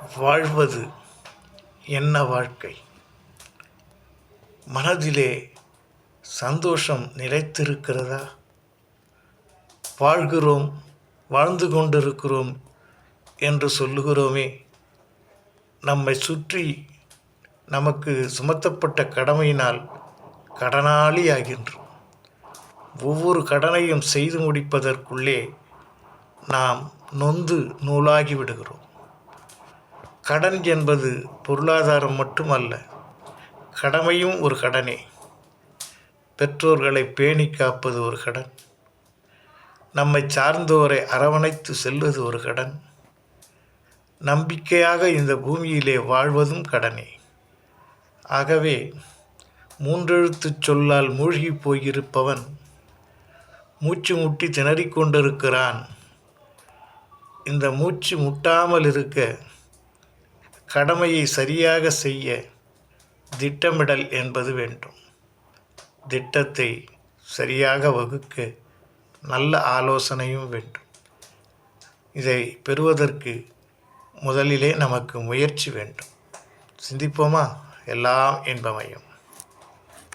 வாழ்வது என்ன வாழ்க்கை? மனதிலே சந்தோஷம் நிலைத்திருக்கிறதா? வாழ்கிறோம், வாழ்ந்து கொண்டிருக்கிறோம் என்று சொல்லுகிறோமே, நம்மை சுற்றி நமக்கு சுமத்தப்பட்ட கடமையினால் கடனாளியாகின்றோம். ஒவ்வொரு கடனையும் செய்து முடிப்பதற்குள்ளே நாம் நொந்து நூலாகி விடுகிறோம். கடன் என்பது பொருளாதாரம் மட்டுமல்ல, கடமையும் ஒரு கடனே. பெற்றோர்களை பேணி காப்பது ஒரு கடன், நம்மை சார்ந்தோரை அரவணைத்து செல்வது ஒரு கடன், நம்பிக்கையாக இந்த பூமியிலே வாழ்வதும் கடனே. ஆகவே மூன்றெழுத்துச் சொல்லால் மூழ்கி போயிருப்பவன் மூச்சு முட்டி திணறிக் கொண்டிருக்கிறான். இந்த மூச்சு முட்டாமல் இருக்க கடமையை சரியாக செய்ய திட்டமிடல் என்பது வேண்டும். திட்டத்தை சரியாக வகுக்க நல்ல ஆலோசனையும் வேண்டும். இதை பெறுவதற்கு முதலிலே நமக்கு முயற்சி வேண்டும். சிந்திப்போமா? எல்லாம் இன்பமயம்.